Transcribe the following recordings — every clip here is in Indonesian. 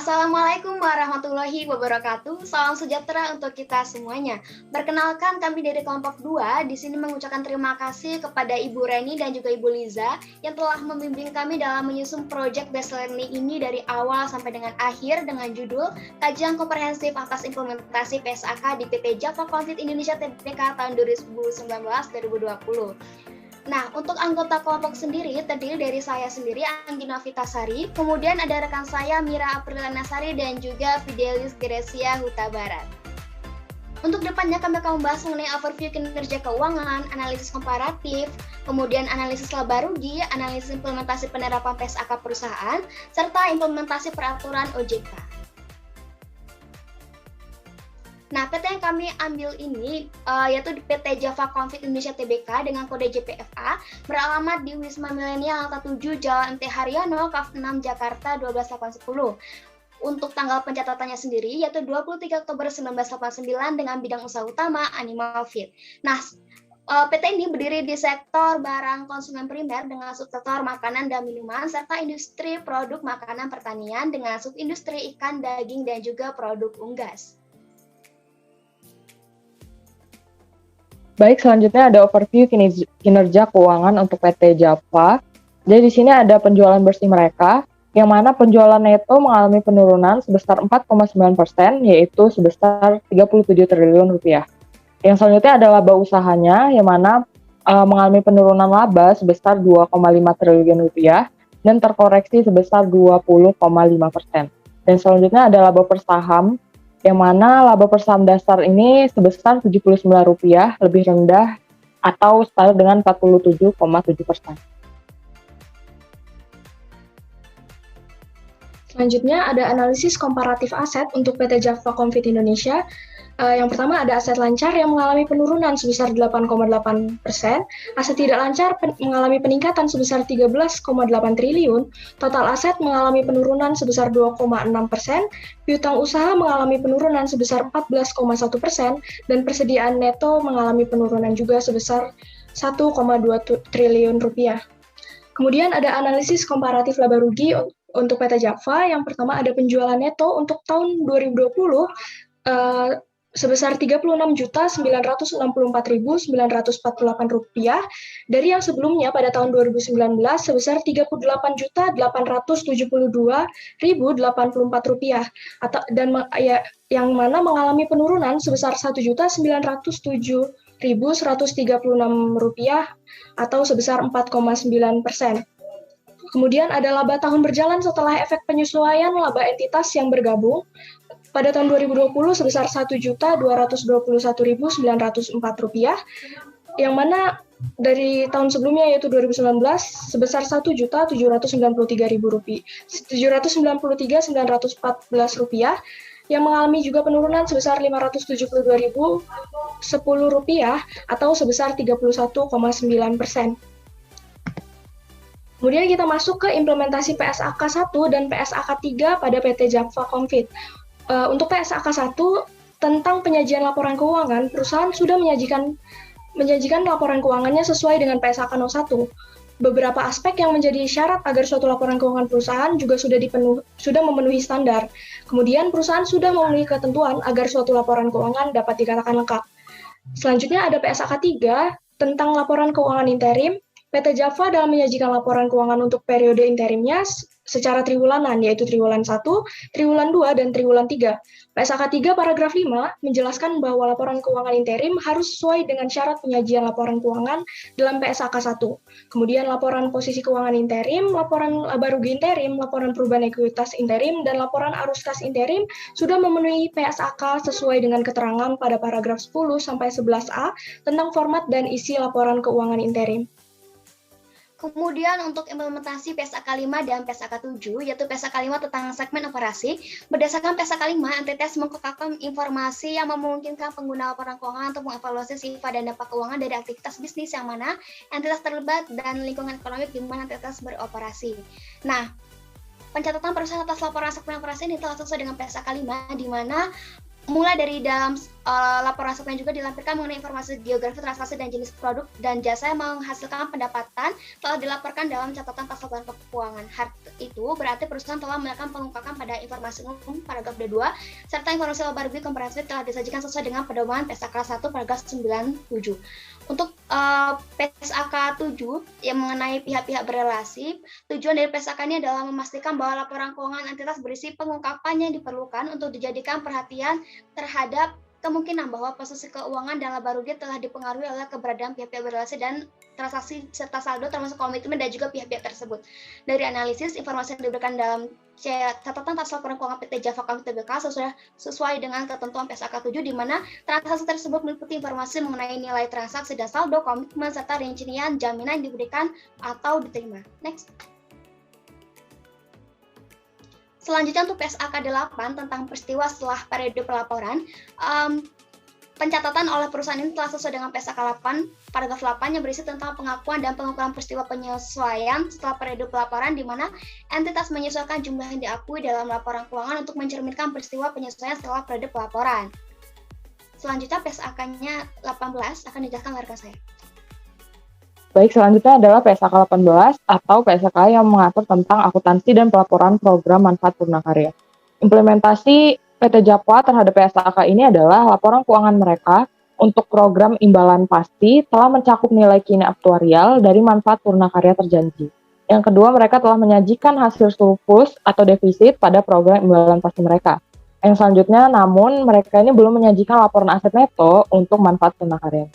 Assalamualaikum warahmatullahi wabarakatuh. Salam sejahtera untuk kita semuanya. Perkenalkan, kami dari kelompok 2 di sini mengucapkan terima kasih kepada Ibu Reni dan juga Ibu Liza yang telah membimbing kami dalam menyusun proyek Best Learning ini dari awal sampai dengan akhir dengan judul Kajian Komprehensif atas Implementasi PSAK di PT Java Confit Indonesia Tbk tahun 2019-2020. Nah, untuk anggota kelompok sendiri terdiri dari saya sendiri, Anggina Vitasari, kemudian ada rekan saya Mira Aprilanasari dan juga Fidelis Grecia Huta Barat. Untuk depannya kami akan membahas mengenai overview kinerja keuangan, analisis komparatif, kemudian analisis laba rugi, analisis implementasi penerapan PSAK perusahaan, serta implementasi peraturan OJK. Nah, PT yang kami ambil ini yaitu PT Java Confit Indonesia Tbk dengan kode JPFA beralamat di Wisma Milenial Alta 7 Jalan MT Haryono, Kaf 6 Jakarta 12810. Untuk tanggal pencatatannya sendiri yaitu 23 Oktober 1989 dengan bidang usaha utama Animal Feed. Nah, PT ini berdiri di sektor barang konsumen primer dengan subsektor makanan dan minuman serta industri produk makanan pertanian dengan subindustri ikan, daging dan juga produk unggas. Baik, selanjutnya ada overview kinerja keuangan untuk PT Java. Jadi di sini ada penjualan bersih mereka, yang mana penjualan neto mengalami penurunan sebesar 4,9%, yaitu sebesar 37 triliun rupiah. Yang selanjutnya ada laba usahanya, yang mana mengalami penurunan laba sebesar 2,5 triliun rupiah dan terkoreksi sebesar 20,5%. Dan selanjutnya ada laba per saham, yang mana laba per saham dasar ini sebesar Rp79 lebih rendah atau setara dengan 47,7%. Selanjutnya ada analisis komparatif aset untuk PT Java Confit Indonesia. Yang pertama ada aset lancar yang mengalami penurunan sebesar 8,8%, aset tidak lancar mengalami peningkatan sebesar 13,8 triliun, total aset mengalami penurunan sebesar 2,6%, piutang usaha mengalami penurunan sebesar 14,1%, dan persediaan neto mengalami penurunan juga sebesar 1,2 triliun rupiah. Kemudian ada analisis komparatif laba rugi untuk PT Java. Yang pertama ada penjualan neto untuk tahun 2020 sebesar Rp36.964.948 dari yang sebelumnya pada tahun 2019 sebesar Rp38.872.084 yang mana mengalami penurunan sebesar Rp1.907.136 atau sebesar 4,9%. Kemudian ada laba tahun berjalan setelah efek penyesuaian laba entitas yang bergabung pada tahun 2020 sebesar Rp1.221.904, yang mana dari tahun sebelumnya yaitu 2019 sebesar Rp7.793.914 yang mengalami juga penurunan sebesar Rp572.010 atau sebesar 31,9%. Kemudian kita masuk ke implementasi PSAK 1 dan PSAK 3 pada PT Java Confit. Untuk PSAK 1 tentang penyajian laporan keuangan, perusahaan sudah menyajikan laporan keuangannya sesuai dengan PSAK 01. Beberapa aspek yang menjadi syarat agar suatu laporan keuangan perusahaan juga sudah memenuhi standar. Kemudian perusahaan sudah memenuhi ketentuan agar suatu laporan keuangan dapat dikatakan lengkap. Selanjutnya ada PSAK 3 tentang laporan keuangan interim. PT Java dalam menyajikan laporan keuangan untuk periode interimnya secara triwulanan, yaitu triwulan 1, triwulan 2, dan triwulan 3. PSAK 3 paragraf 5 menjelaskan bahwa laporan keuangan interim harus sesuai dengan syarat penyajian laporan keuangan dalam PSAK 1. Kemudian laporan posisi keuangan interim, laporan laba rugi interim, laporan perubahan ekuitas interim, dan laporan arus kas interim sudah memenuhi PSAK sesuai dengan keterangan pada paragraf 10 sampai 11A tentang format dan isi laporan keuangan interim. Kemudian untuk implementasi PSAK 5 dan PSAK 7, yaitu PSAK 5 tentang segmen operasi, berdasarkan PSAK 5, entitas mengungkapkan informasi yang memungkinkan pengguna laporan keuangan untuk mengevaluasi sifat dan dampak keuangan dari aktivitas bisnis yang mana entitas terlibat dan lingkungan ekonomi di mana entitas beroperasi. Nah, pencatatan perusahaan atas laporan segmen operasi ini telah sesuai dengan PSAK 5, di mana mulai dari dalam laporan supplement juga dilampirkan mengenai informasi geografi transaksi dan jenis produk dan jasa yang menghasilkan pendapatan telah dilaporkan dalam catatan tas laporan keuangan. Hal itu berarti perusahaan telah melakukan pengungkapan pada informasi umum paragraf D2 serta informasi laba rugi komprehensif telah disajikan sesuai dengan pedoman PSAK 1 paragraf 97. Untuk PSAK 7 yang mengenai pihak-pihak berelasi, tujuan dari PSAK ini adalah memastikan bahwa laporan keuangan entitas berisi pengungkapan yang diperlukan untuk dijadikan perhatian terhadap kemungkinan bahwa posisi keuangan dan laba rugi telah dipengaruhi oleh keberadaan pihak-pihak berelasi dan transaksi serta saldo termasuk komitmen dan juga pihak-pihak tersebut. Dari analisis, informasi yang diberikan dalam catatan tas laporan keuangan PT Java Comfort Tbk sesuai dengan ketentuan PSAK 7 di mana transaksi tersebut meliputi informasi mengenai nilai transaksi dan saldo, komitmen serta rincian jaminan yang diberikan atau diterima. Next. Selanjutnya untuk PSAK 8 tentang peristiwa setelah periode pelaporan, pencatatan oleh perusahaan ini telah sesuai dengan PSAK 8, paragraf 8 yang berisi tentang pengakuan dan pengukuran peristiwa penyesuaian setelah periode pelaporan di mana entitas menyesuaikan jumlah yang diakui dalam laporan keuangan untuk mencerminkan peristiwa penyesuaian setelah periode pelaporan. Selanjutnya PSAK-nya 18 akan dijelaskan oleh rekan saya. Baik, selanjutnya adalah PSAK 18 atau PSAK yang mengatur tentang akuntansi dan pelaporan program manfaat Purnakarya. Implementasi PT Java terhadap PSAK ini adalah laporan keuangan mereka untuk program imbalan pasti telah mencakup nilai kini aktuarial dari manfaat Purnakarya terjanji. Yang kedua, mereka telah menyajikan hasil surplus atau defisit pada program imbalan pasti mereka. Yang selanjutnya, namun mereka ini belum menyajikan laporan aset neto untuk manfaat Purnakarya.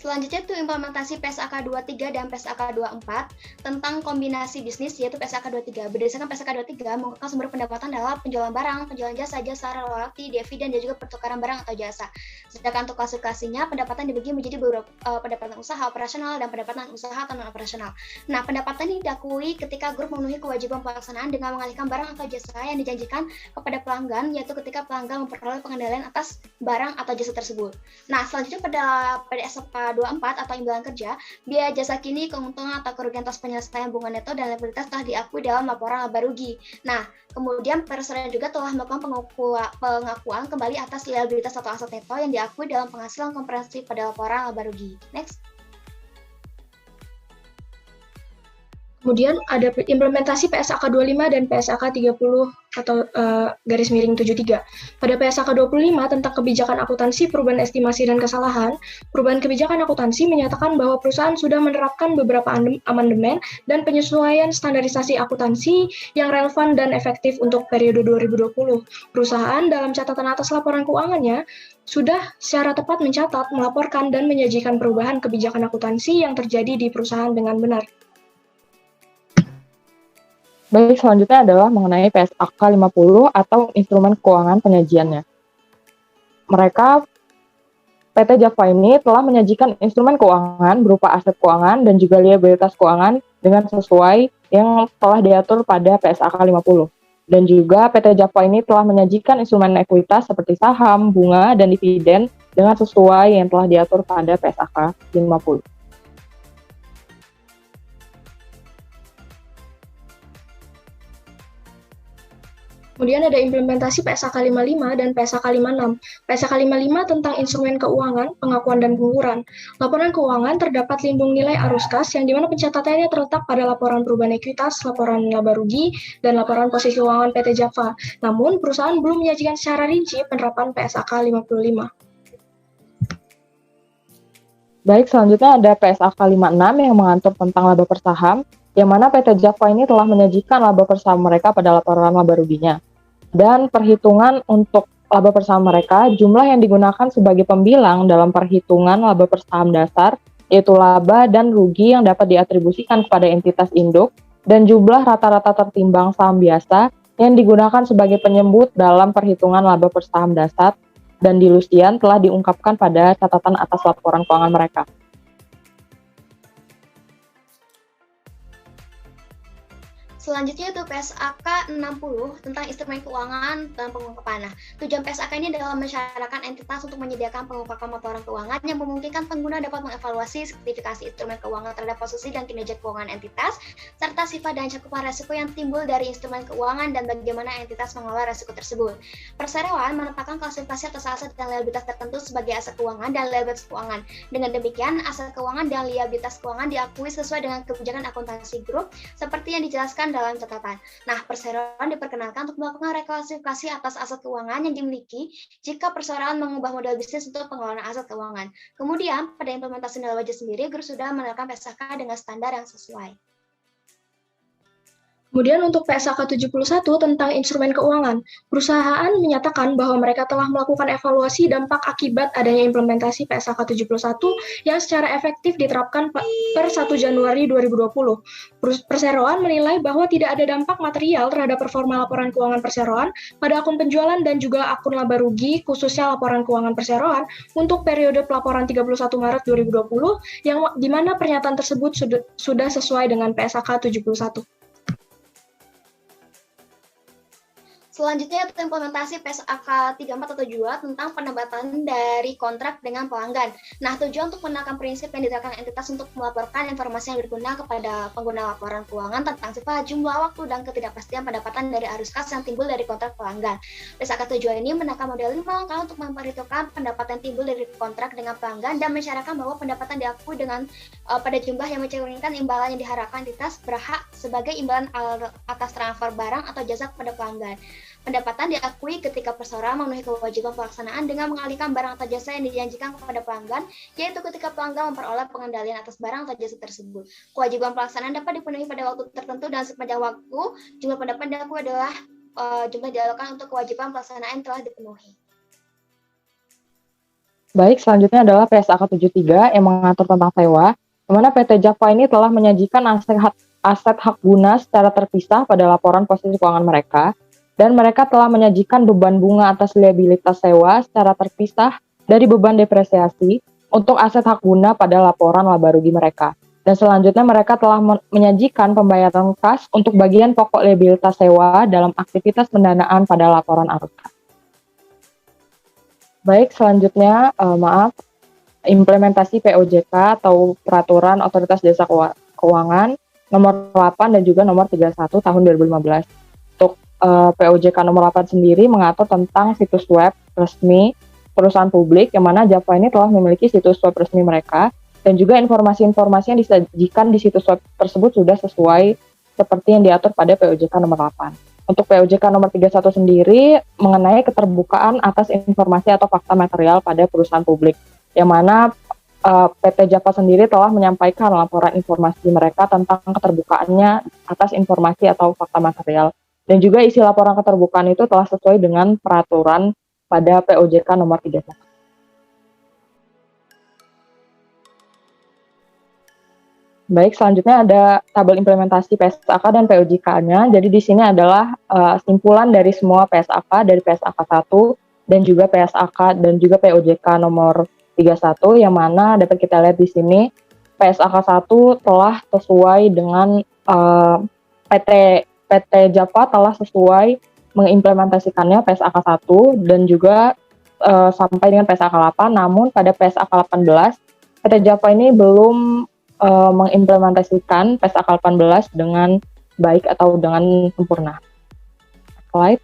Selanjutnya itu implementasi PSAK 23 dan PSAK 24 tentang kombinasi bisnis yaitu PSAK 23. Berdasarkan PSAK 23 mengungkapkan sumber pendapatan adalah penjualan barang, penjualan jasa royalti, dividen dan juga pertukaran barang atau jasa. Sedangkan untuk klasifikasinya pendapatan dibagi menjadi beberapa pendapatan usaha operasional dan pendapatan usaha atau non operasional. Nah, pendapatan ini diakui ketika grup memenuhi kewajiban pelaksanaan dengan mengalihkan barang atau jasa yang dijanjikan kepada pelanggan yaitu ketika pelanggan memperoleh pengendalian atas barang atau jasa tersebut. Nah, selanjutnya pada PSAK 24 atau imbalan kerja, biaya jasa kini, keuntungan atau kerugian atas penyelesaian bunga neto dan liabilitas telah diakui dalam laporan laba rugi. Nah, kemudian perusahaan juga telah melakukan pengakuan kembali atas liabilitas atau aset neto yang diakui dalam penghasilan komprehensif pada laporan laba rugi. Next. Kemudian ada implementasi PSAK 25 dan PSAK 30 atau garis miring 73. Pada PSAK 25 tentang kebijakan akuntansi, perubahan estimasi dan kesalahan, perubahan kebijakan akuntansi menyatakan bahwa perusahaan sudah menerapkan beberapa amandemen dan penyesuaian standarisasi akuntansi yang relevan dan efektif untuk periode 2020. Perusahaan dalam catatan atas laporan keuangannya sudah secara tepat mencatat, melaporkan, dan menyajikan perubahan kebijakan akuntansi yang terjadi di perusahaan dengan benar. Baik, selanjutnya adalah mengenai PSAK 50 atau instrumen keuangan penyajiannya. Mereka, PT Java ini telah menyajikan instrumen keuangan berupa aset keuangan dan juga liabilitas keuangan dengan sesuai yang telah diatur pada PSAK 50. Dan juga PT Java ini telah menyajikan instrumen ekuitas seperti saham, bunga, dan dividen dengan sesuai yang telah diatur pada PSAK 50. Kemudian ada implementasi PSAK 55 dan PSAK 56. PSAK 55 tentang instrumen keuangan, pengakuan dan pengukuran. Laporan keuangan terdapat lindung nilai arus kas yang dimana pencatatannya terletak pada laporan perubahan ekuitas, laporan laba rugi, dan laporan posisi keuangan PT Java. Namun, perusahaan belum menyajikan secara rinci penerapan PSAK 55. Baik, selanjutnya ada PSAK 56 yang mengatur tentang laba per saham, yang mana PT Java ini telah menyajikan laba per saham mereka pada laporan laba ruginya. Dan perhitungan untuk laba per saham mereka, jumlah yang digunakan sebagai pembilang dalam perhitungan laba per saham dasar, yaitu laba dan rugi yang dapat diatribusikan kepada entitas induk, dan jumlah rata-rata tertimbang saham biasa yang digunakan sebagai penyebut dalam perhitungan laba per saham dasar dan dilusian telah diungkapkan pada catatan atas laporan keuangan mereka. Selanjutnya itu PSAK 60 tentang instrumen keuangan dan pengungkapan. Nah, tujuan PSAK ini adalah mensyaratkan entitas untuk menyediakan pengungkapan laporan keuangan yang memungkinkan pengguna dapat mengevaluasi sertifikasi instrumen keuangan terhadap posisi dan kinerja keuangan entitas, serta sifat dan cakupan resiko yang timbul dari instrumen keuangan dan bagaimana entitas mengelola resiko tersebut. Perseroan menetapkan klasifikasi atas aset dan liabilitas tertentu sebagai aset keuangan dan liabilitas keuangan. Dengan demikian, aset keuangan dan liabilitas keuangan diakui sesuai dengan kebijakan akuntansi grup seperti yang dijelaskan dalam catatan. Nah, perseroan diperkenankan untuk melakukan reklasifikasi atas aset keuangan yang dimiliki jika perseroan mengubah model bisnis untuk pengelolaan aset keuangan. Kemudian, pada implementasi nilai wajib sendiri, guru sudah menerapkan PSAK dengan standar yang sesuai. Kemudian untuk PSAK 71 tentang instrumen keuangan, perusahaan menyatakan bahwa mereka telah melakukan evaluasi dampak akibat adanya implementasi PSAK 71 yang secara efektif diterapkan per 1 Januari 2020. Perseroan menilai bahwa tidak ada dampak material terhadap performa laporan keuangan perseroan pada akun penjualan dan juga akun laba rugi, khususnya laporan keuangan perseroan untuk periode pelaporan 31 Maret 2020, yang di mana pernyataan tersebut sudah sesuai dengan PSAK 71. Selanjutnya itu implementasi PSAK 34 atau 2 tentang penempatan dari kontrak dengan pelanggan. Nah, tujuan untuk menerapkan prinsip yang diterapkan entitas untuk melaporkan informasi yang berguna kepada pengguna laporan keuangan tentang sifat, jumlah, waktu, dan ketidakpastian pendapatan dari arus kas yang timbul dari kontrak pelanggan. PSAK 7 ini menerapkan model 5 langkah untuk memperhitungkan pendapatan timbul dari kontrak dengan pelanggan dan mensyaratkan bahwa pendapatan diakui dengan pada jumlah yang mencerminkan imbalan yang diharapkan entitas berhak sebagai imbalan atas transfer barang atau jasa kepada pelanggan. Pendapatan diakui ketika perseroan memenuhi kewajiban pelaksanaan dengan mengalihkan barang atau jasa yang dijanjikan kepada pelanggan, yaitu ketika pelanggan memperoleh pengendalian atas barang atau jasa tersebut. Kewajiban pelaksanaan dapat dipenuhi pada waktu tertentu dan sepanjang waktu jumlah pendapatan diakui adalah jumlah dialokkan untuk kewajiban pelaksanaan yang telah dipenuhi. Baik, selanjutnya adalah PSAK 73 yang mengatur tentang sewa, di mana PT Java ini telah menyajikan aset hak guna secara terpisah pada laporan posisi keuangan mereka, dan mereka telah menyajikan beban bunga atas liabilitas sewa secara terpisah dari beban depresiasi untuk aset hak guna pada laporan laba rugi mereka. Dan selanjutnya mereka telah menyajikan pembayaran kas untuk bagian pokok liabilitas sewa dalam aktivitas pendanaan pada laporan arus kas. Baik, selanjutnya implementasi POJK atau Peraturan Otoritas Jasa Keuangan nomor 8 dan juga nomor 31 tahun 2015. Untuk POJK nomor 8 sendiri mengatur tentang situs web resmi perusahaan publik, yang mana Java ini telah memiliki situs web resmi mereka, dan juga informasi-informasi yang disajikan di situs web tersebut sudah sesuai seperti yang diatur pada POJK nomor 8. Untuk POJK nomor 31 sendiri mengenai keterbukaan atas informasi atau fakta material pada perusahaan publik, yang mana PT Java sendiri telah menyampaikan laporan informasi mereka tentang keterbukaannya atas informasi atau fakta material. Dan juga isi laporan keterbukaan itu telah sesuai dengan peraturan pada POJK nomor 31. Baik, selanjutnya ada tabel implementasi PSAK dan POJK-nya. Jadi di sini adalah simpulan dari semua PSAK, dari PSAK 1 dan juga PSAK dan juga POJK nomor 31, yang mana dapat kita lihat di sini PSAK 1 telah sesuai dengan PT Java telah sesuai mengimplementasikannya PSAK 1 dan juga sampai dengan PSAK 8, namun pada PSAK 18 PT Java ini belum mengimplementasikan PSAK 18 dengan baik atau dengan sempurna. Slide.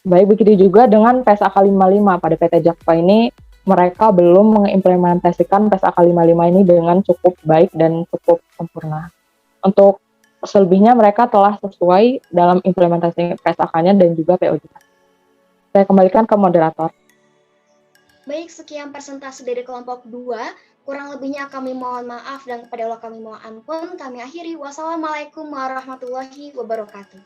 Baik, begitu juga dengan PSAK 55 pada PT Java ini, mereka belum mengimplementasikan PSAK 55 ini dengan cukup baik dan cukup sempurna. Untuk selebihnya mereka telah sesuai dalam implementasi PSAK-nya dan juga POJK. Saya kembalikan ke moderator. Baik, sekian presentasi dari kelompok 2. Kurang lebihnya kami mohon maaf dan kepada Allah kami mohon ampun. Kami akhiri. Wassalamualaikum warahmatullahi wabarakatuh.